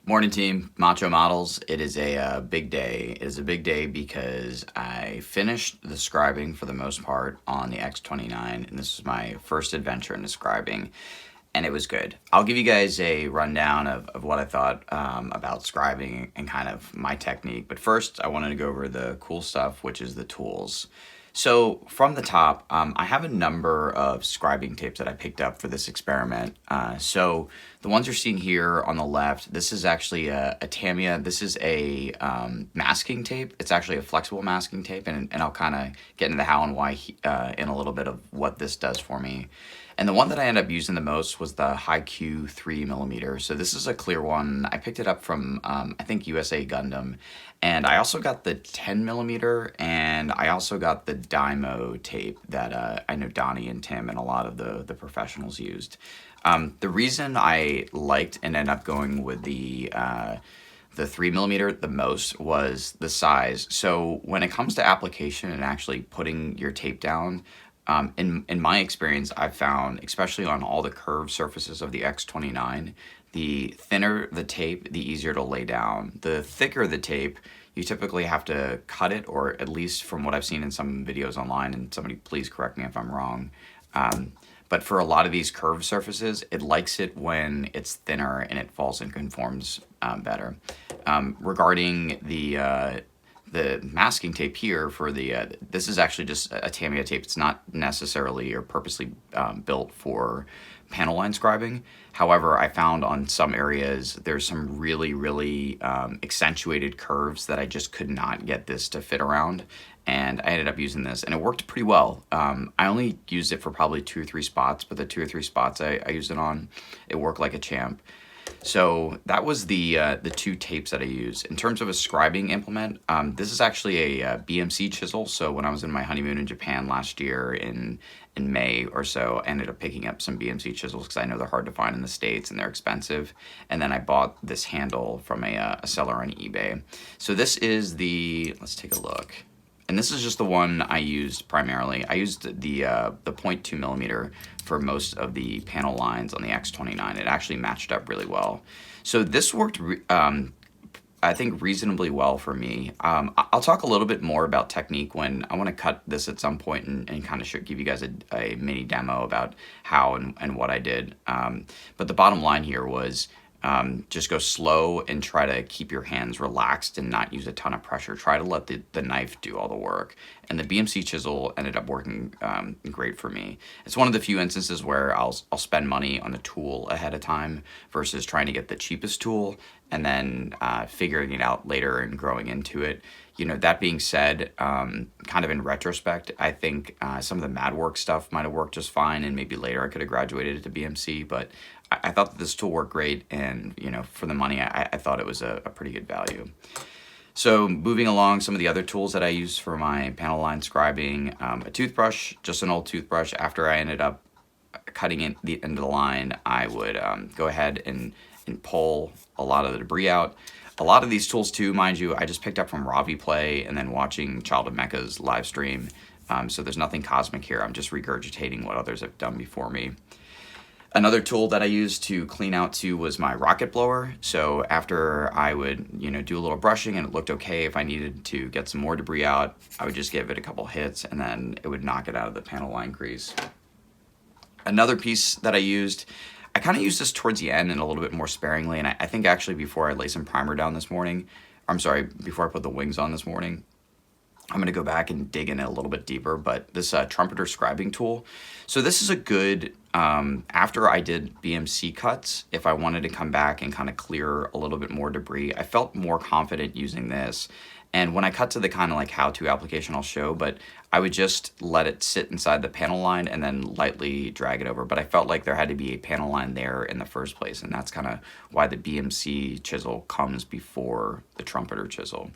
Morning team, Macho Models. It is a big day. It is a big day because I finished the scribing for the most part on the X29, and this is my first adventure in the scribing, and it was good. I'll give you guys a rundown of what I thought about scribing and kind of my technique, but first I wanted to go over the cool stuff, which is the tools. So from the top, I have a number of scribing tapes that I picked up for this experiment. So the ones you're seeing here on the left, this is actually a Tamiya. This is a masking tape. It's actually a flexible masking tape, and I'll kind of get into the how and why in a little bit of what this does for me. And the one that I ended up using the most was the HIQ 3mm. So this is a clear one. I picked it up from, I think, USA Gundam. And I also got the 10mm, and I also got the Dymo tape that I know Donnie and Tim and a lot of the professionals used. The reason I liked and ended up going with the 3mm the most was the size. So when it comes to application and actually putting your tape down, in my experience, I've found, especially on all the curved surfaces of the X29, the thinner the tape, the easier to lay down. The thicker the tape, you typically have to cut it, or at least from what I've seen in some videos online, and somebody please correct me if I'm wrong. But for a lot of these curved surfaces, it likes it when it's thinner and it falls and conforms better. Regarding the masking tape here for the, this is actually just a Tamiya tape. It's not necessarily or purposely built for panel line scribing. However, I found on some areas there's some really accentuated curves that I just could not get this to fit around, and I ended up using this, and it worked pretty well. I only used it for probably 2 or 3 spots, but the 2 or 3 spots I used it on, it worked like a champ. So that was the 2 tapes that I used. In terms of a scribing implement, this is actually a BMC chisel. So when I was in my honeymoon in Japan last year in May or so, I ended up picking up some BMC chisels because I know they're hard to find in the States and they're expensive. And then I bought this handle from a seller on eBay. So this is the, let's take a look. And this is just the one I used primarily. I used the 0.2mm for most of the panel lines on the X29. It actually matched up really well. So this worked, I think, reasonably well for me. I'll talk a little bit more about technique when I want to cut this at some point and kind of give you guys a mini demo about how and what I did. But the bottom line here was, just go slow and try to keep your hands relaxed and not use a ton of pressure. Try to let the knife do all the work. And the BMC chisel ended up working great for me. It's one of the few instances where I'll spend money on a tool ahead of time versus trying to get the cheapest tool and then figuring it out later and growing into it. You know, that being said, kind of in retrospect, I think some of the MadWork stuff might have worked just fine, and maybe later I could have graduated to BMC, but I thought that this tool worked great, and you know, for the money, I thought it was a pretty good value. So moving along, some of the other tools that I use for my panel line scribing, a toothbrush, just an old toothbrush. After I ended up cutting it the end of the line, I would go ahead and pull a lot of the debris out. A lot of these tools too, mind you, I just picked up from Ravi Play and then watching Child of Mecha's live stream. So there's nothing cosmic here. I'm just regurgitating what others have done before me. Another tool that I used to clean out too was my rocket blower. So after I would, you know, do a little brushing and it looked okay, if I needed to get some more debris out, I would just give it a couple hits and then it would knock it out of the panel line crease. Another piece that I used, I kind of used this towards the end and a little bit more sparingly, and I think actually before I lay some primer down this morning, before I put the wings on this morning, I'm going to go back and dig in it a little bit deeper, but this trumpeter scribing tool. So this is a good, after I did BMC cuts, if I wanted to come back and kind of clear a little bit more debris, I felt more confident using this. And when I cut to the kind of like how-to application I'll show, but I would just let it sit inside the panel line and then lightly drag it over. But I felt like there had to be a panel line there in the first place, and that's kind of why the BMC chisel comes before the trumpeter chisel.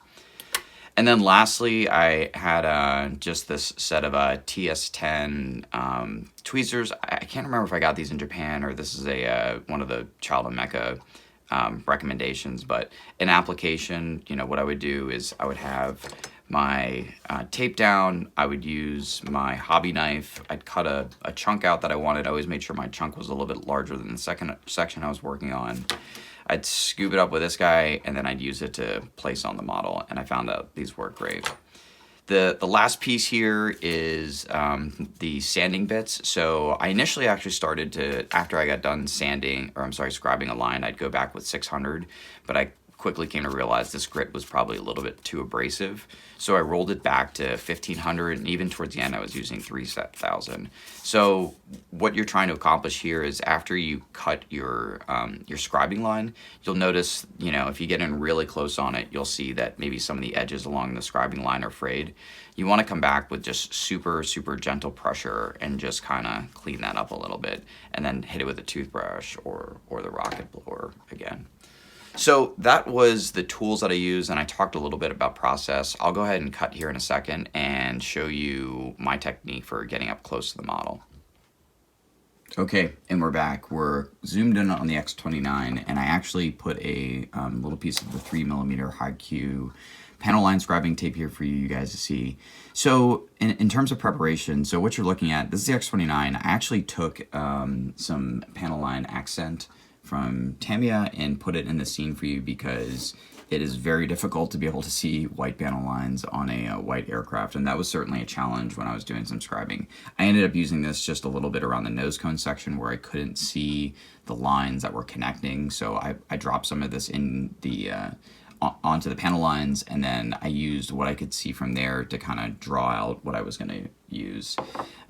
And then lastly, I had just this set of TS10 tweezers. I can't remember if I got these in Japan or this is one of the Child of Mecha recommendations, but in application, you know, what I would do is I would have my tape down. I would use my hobby knife. I'd cut a chunk out that I wanted. I always made sure my chunk was a little bit larger than the second section I was working on. I'd scoop it up with this guy, and then I'd use it to place on the model, and I found out these work great. The last piece here is the sanding bits. So I initially actually started to, after I got done sanding, or I'm sorry, scribing a line, I'd go back with 600, but I quickly came to realize this grit was probably a little bit too abrasive. So I rolled it back to 1500, and even towards the end I was using 3000. So what you're trying to accomplish here is after you cut your scribing line, you'll notice, you know, if you get in really close on it, you'll see that maybe some of the edges along the scribing line are frayed. You want to come back with just super gentle pressure and just kind of clean that up a little bit, and then hit it with a toothbrush or the rocket blower again. So that was the tools that I use, and I talked a little bit about process. I'll go ahead and cut here in a second and show you my technique for getting up close to the model. Okay, and we're back. We're zoomed in on the X29, and I actually put a little piece of the 3mm HIQ panel line scribing tape here for you guys to see. So in terms of preparation, so what you're looking at, this is the X29. I actually took some panel line accent from Tamiya and put it in the scene for you because it is very difficult to be able to see white panel lines on a white aircraft, and that was certainly a challenge when I was doing some scribing. I ended up using this just a little bit around the nose cone section where I couldn't see the lines that were connecting, so I dropped some of this in the onto the panel lines, and then I used what I could see from there to kind of draw out what I was going to use,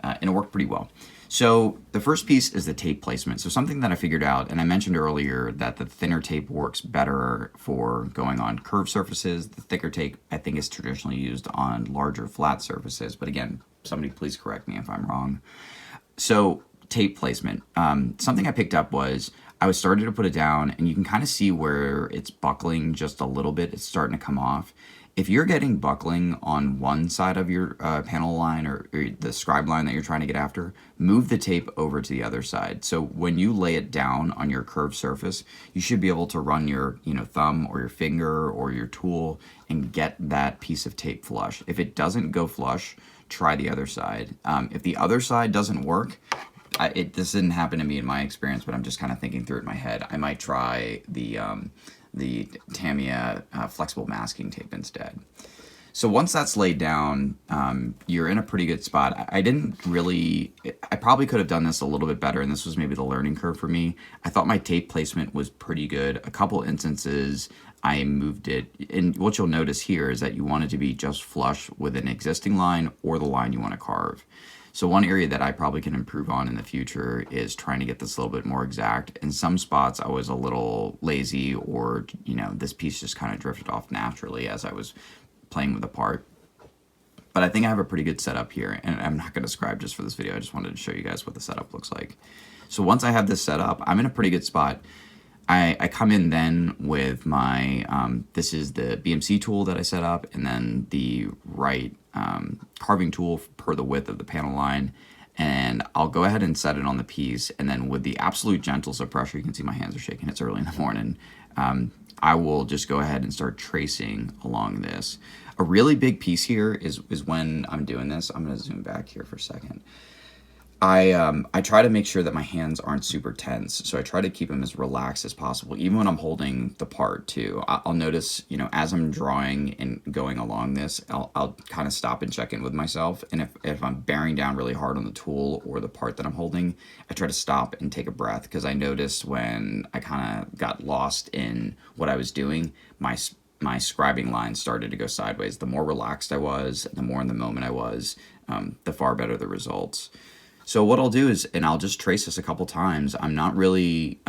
and it worked pretty well. So the first piece is the tape placement. So something that I figured out, and I mentioned earlier that the thinner tape works better for going on curved surfaces. The thicker tape, I think, is traditionally used on larger flat surfaces. But again, somebody please correct me if I'm wrong. So tape placement. Something I picked up was I was starting to put it down, and you can kind of see where it's buckling just a little bit. It's starting to come off. If you're getting buckling on one side of your panel line or the scribe line that you're trying to get after, move the tape over to the other side. So when you lay it down on your curved surface, you should be able to run your thumb or your finger or your tool and get that piece of tape flush. If it doesn't go flush, try the other side. If the other side doesn't work, this didn't happen to me in my experience, but I'm just kind of thinking through it in my head. I might try the Tamiya flexible masking tape instead. So once that's laid down, you're in a pretty good spot. I probably could have done this a little bit better, and this was maybe the learning curve for me. I thought my tape placement was pretty good. A couple instances I moved it, and what you'll notice here is that you want it to be just flush with an existing line or the line you want to carve. So one area that I probably can improve on in the future is trying to get this a little bit more exact. In some spots I was a little lazy, or this piece just kind of drifted off naturally as I was playing with the part. But I think I have a pretty good setup here, and I'm not going to scribe just for this video. I just wanted to show you guys what the setup looks like. So once I have this set up, I'm in a pretty good spot. I come in then with my, this is the BMC tool that I set up, and then the right carving tool per the width of the panel line, and I'll go ahead and set it on the piece, and then with the absolute gentleness of pressure, you can see my hands are shaking, it's early in the morning, I will just go ahead and start tracing along this. A really big piece here is when I'm doing this. I'm going to zoom back here for a second. I try to make sure that my hands aren't super tense, so I try to keep them as relaxed as possible, even when I'm holding the part too. I'll notice, as I'm drawing and going along this, I'll kind of stop and check in with myself, and if I'm bearing down really hard on the tool or the part that I'm holding, I try to stop and take a breath, because I noticed when I kind of got lost in what I was doing, my scribing line started to go sideways. The more relaxed I was, the more in the moment I was, the far better the results. So what I'll do is, and I'll just trace this a couple times, I'm not really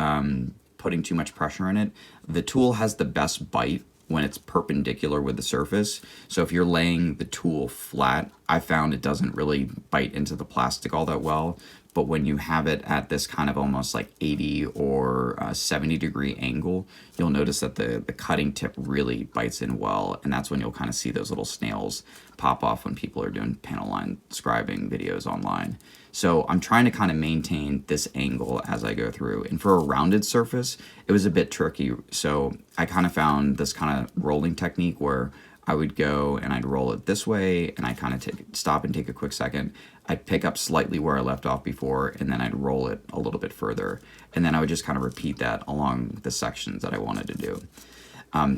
putting too much pressure in it. The tool has the best bite when it's perpendicular with the surface. So if you're laying the tool flat, I found it doesn't really bite into the plastic all that well. But when you have it at this kind of almost like 80 or 70 degree angle, you'll notice that the cutting tip really bites in well, and that's when you'll kind of see those little snails pop off when people are doing panel line scribing videos online. So I'm trying to kind of maintain this angle as I go through. And for a rounded surface, it was a bit tricky. So I kind of found this kind of rolling technique where I would go and I'd roll it this way, and I kind of stop and take a quick second. I'd pick up slightly where I left off before, and then I'd roll it a little bit further. And then I would just kind of repeat that along the sections that I wanted to do.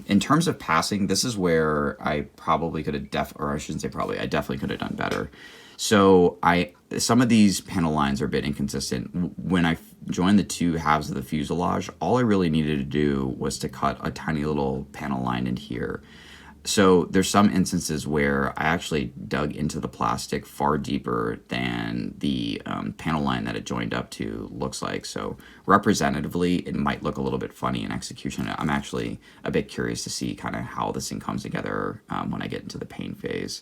In terms of passing, this is where I probably could have or I shouldn't say probably, I definitely could have done better. So some of these panel lines are a bit inconsistent. When I joined the two halves of the fuselage, all I really needed to do was to cut a tiny little panel line in here. So there's some instances where I actually dug into the plastic far deeper than the panel line that it joined up to looks like. So representatively, it might look a little bit funny in execution. I'm actually a bit curious to see kind of how this thing comes together when I get into the paint phase.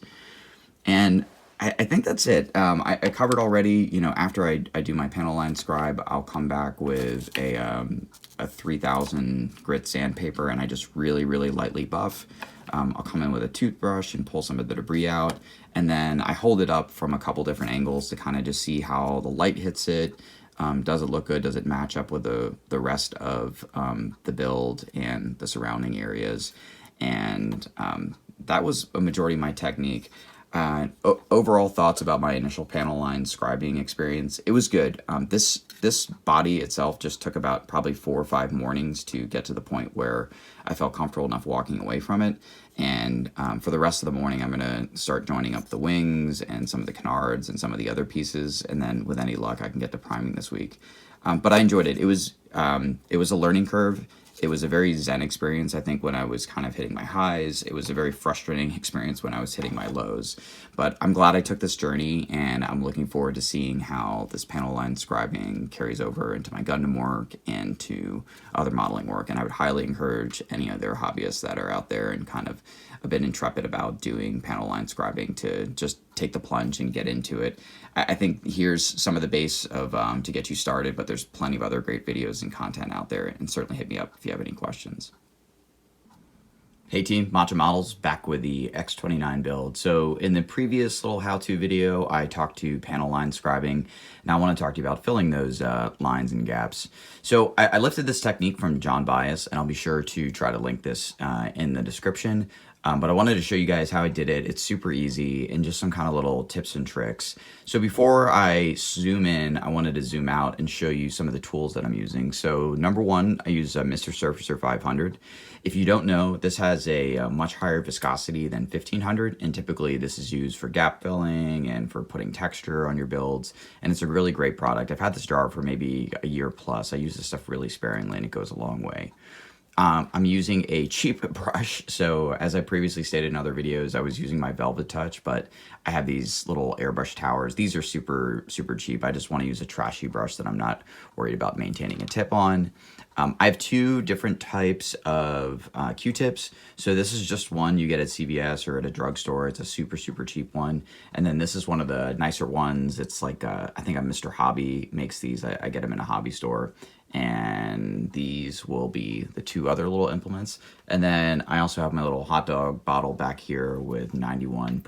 And I think that's it. I covered already, after I do my panel line scribe, I'll come back with a 3000 grit sandpaper, and I just really, really lightly buff. I'll come in with a toothbrush and pull some of the debris out, and then I hold it up from a couple different angles to kind of just see how the light hits it. Does it look good? Does it match up with the rest of the build and the surrounding areas? And that was a majority of my technique. Overall thoughts about my initial panel line scribing experience. It was good. This body itself just took about probably 4 or 5 mornings to get to the point where I felt comfortable enough walking away from it. And for the rest of the morning, I'm going to start joining up the wings and some of the canards and some of the other pieces. And then with any luck, I can get to priming this week. But I enjoyed it. It was a learning curve. It was a very zen experience, I think, when I was kind of hitting my highs. It was a very frustrating experience when I was hitting my lows. But I'm glad I took this journey, and I'm looking forward to seeing how this panel line scribing carries over into my Gundam work and to other modeling work. And I would highly encourage any other hobbyists that are out there and kind of a bit intrepid about doing panel line scribing to just take the plunge and get into it. I think here's some of the base of to get you started, but there's plenty of other great videos and content out there, and certainly hit me up if you have any questions. Hey team, Matcha Models back with the X29 build. So in the previous little how-to video, I talked to panel line scribing. Now I want to talk to you about filling those lines and gaps. So I lifted this technique from John Bias, and I'll be sure to try to link this in the description. But I wanted to show you guys how I did it. It's super easy and just some kind of little tips and tricks. So before I zoom in, I wanted to zoom out and show you some of the tools that I'm using. So number one, I use Mr. Surfacer 500. If you don't know, this has a much higher viscosity than 1500, and typically this is used for gap filling and for putting texture on your builds, and it's a really great product. I've had this jar for maybe a year plus. I use this stuff really sparingly, and it goes a long way. I'm using a cheap brush. So as I previously stated in other videos, I was using my Velvet Touch, but I have these little airbrush towers. These are super, super cheap. I just want to use a trashy brush that I'm not worried about maintaining a tip on. I have 2 different types of Q-tips. So this is just one you get at CVS or at a drugstore. It's a super, super cheap one. And then this is one of the nicer ones. It's like, I think Mr. Hobby makes these. I get them in a hobby store. And these will be the 2 other little implements. And then I also have my little hot dog bottle back here with 91%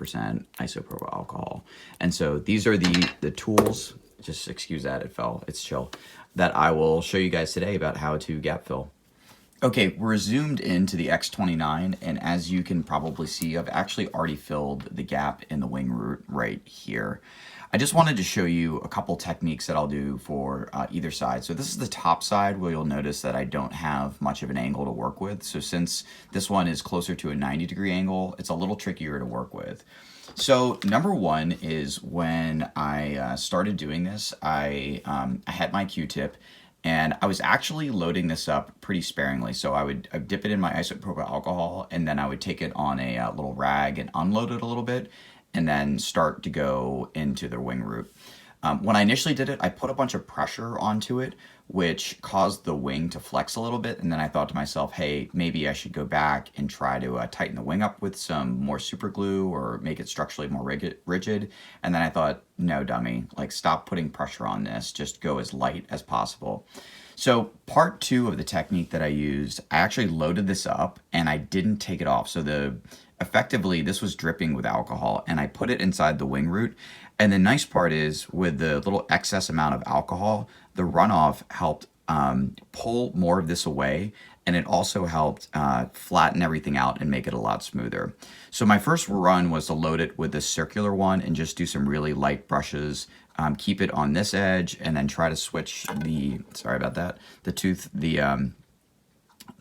isopropyl alcohol. And so these are the tools, just excuse that, it fell, it's chill, that I will show you guys today about how to gap fill. Okay, we're zoomed into the X29, and as you can probably see, I've actually already filled the gap in the wing root right here. I just wanted to show you a couple techniques that I'll do for either side. So this is the top side where you'll notice that I don't have much of an angle to work with. So since this one is closer to a 90-degree angle, it's a little trickier to work with. So number one is when I started doing this, I had my Q-tip, and I was actually loading this up pretty sparingly. So I'd dip it in my isopropyl alcohol, and then I would take it on a little rag and unload it a little bit, and then start to go into the wing root. When I initially did it, I put a bunch of pressure onto it, which caused the wing to flex a little bit. And then I thought to myself, hey, maybe I should go back and try to tighten the wing up with some more super glue or make it structurally more rigid. And then I thought, no, dummy, like stop putting pressure on this, just go as light as possible. So part 2 of the technique that I used, I actually loaded this up and I didn't take it off. So effectively this was dripping with alcohol, and I put it inside the wing root. And the nice part is with the little excess amount of alcohol, the runoff helped pull more of this away. and it also helped flatten everything out and make it a lot smoother. So my first run was to load it with this circular one and just do some really light brushes, keep it on this edge, and then try to switch the, sorry about that, the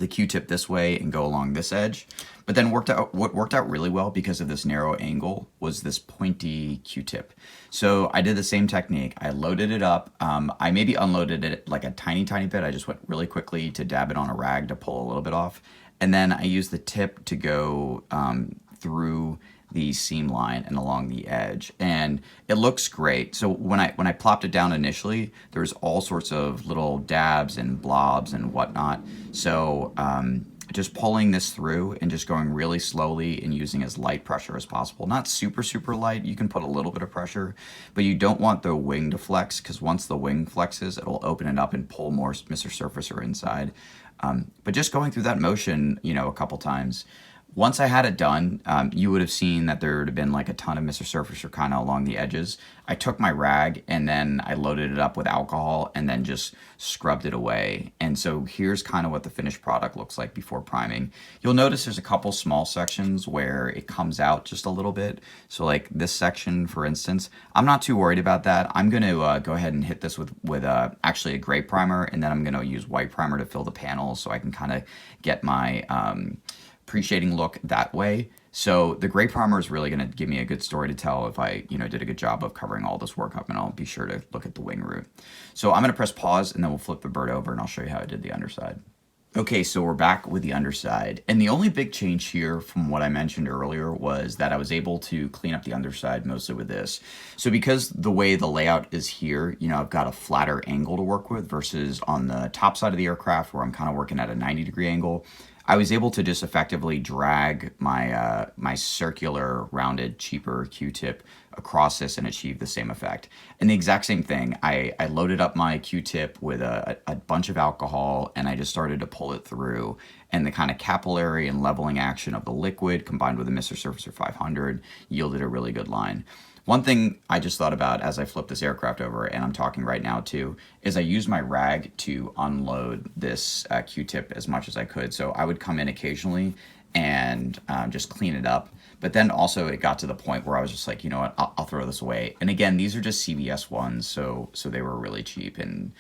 Q-tip this way and go along this edge. But then what worked out really well because of this narrow angle was this pointy Q-tip. So I did the same technique. I loaded it up. I maybe unloaded it like a tiny bit. I just went really quickly to dab it on a rag to pull a little bit off. And then I used the tip to go through the seam line and along the edge, and it looks great. So when I plopped it down initially, there's all sorts of little dabs and blobs and whatnot. So just pulling this through and just going really slowly and using as light pressure as possible. Not super light. You can put a little bit of pressure, but you don't want the wing to flex, because once the wing flexes, it'll open it up and pull more Mr. Surfacer inside. But just going through that motion, a couple times. Once I had it done, you would have seen that there would have been like a ton of Mr. Surfacer kind of along the edges. I took my rag and then I loaded it up with alcohol and then just scrubbed it away. And so here's kind of what the finished product looks like before priming. You'll notice there's a couple small sections where it comes out just a little bit. So like this section, for instance, I'm not too worried about that. I'm going to go ahead and hit this with actually a gray primer, and then I'm going to use white primer to fill the panels so I can kind of get my pre-shading look that way. So the gray primer is really going to give me a good story to tell if I did a good job of covering all this work up, and I'll be sure to look at the wing root. So I'm going to press pause and then we'll flip the bird over and I'll show you how I did the underside. Okay, so we're back with the underside, and the only big change here from what I mentioned earlier was that I was able to clean up the underside mostly with this. So because the way the layout is here, I've got a flatter angle to work with versus on the top side of the aircraft where I'm kind of working at a 90-degree angle. I was able to just effectively drag my my circular, rounded, cheaper Q-tip across this and achieve the same effect. And the exact same thing, I loaded up my Q-tip with a bunch of alcohol, and I just started to pull it through. And the kind of capillary and leveling action of the liquid combined with the Mr. Surfacer 500 yielded a really good line. One thing I just thought about as I flip this aircraft over, and I'm talking right now too, is I used my rag to unload this Q-tip as much as I could. So I would come in occasionally and just clean it up. But then also it got to the point where I was just like, you know what, I'll throw this away. And again, these are just CVS ones, so they were really cheap, and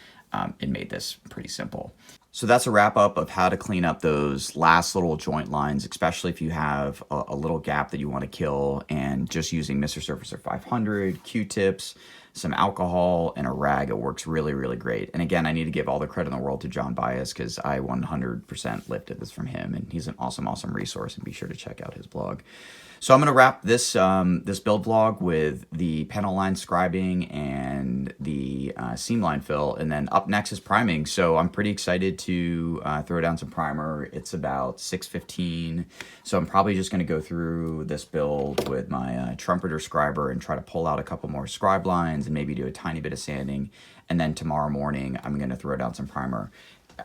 it made this pretty simple. So that's a wrap up of how to clean up those last little joint lines, especially if you have a little gap that you want to kill, and just using Mr. Surfacer 500, Q-tips, some alcohol, and a rag. It works really great. And again, I need to give all the credit in the world to John Bias, because I 100% lifted this from him, and he's an awesome resource, and be sure to check out his blog. So I'm going to wrap this this build vlog with the panel line scribing and the seam line fill, and then up next is priming. So I'm pretty excited to throw down some primer. It's about 6:15, so I'm probably just going to go through this build with my trumpeter scriber and try to pull out a couple more scribe lines and maybe do a tiny bit of sanding. And then tomorrow morning, I'm going to throw down some primer.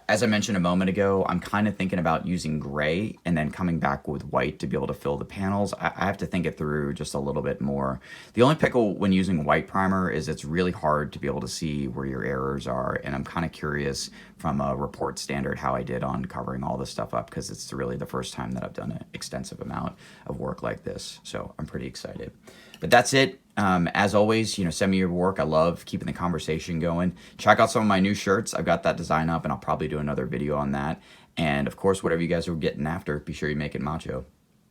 As I mentioned a moment ago, I'm kind of thinking about using gray and then coming back with white to be able to fill the panels. I have to think it through just a little bit more. The only pickle when using white primer is it's really hard to be able to see where your errors are, and I'm kind of curious from a report standard how I did on covering all this stuff up, because it's really the first time that I've done an extensive amount of work like this. So I'm pretty excited. But that's it. As always, send me your work. I love keeping the conversation going. Check out some of my new shirts. I've got that design up, and I'll probably do another video on that. And of course, whatever you guys are getting after, be sure you make it macho.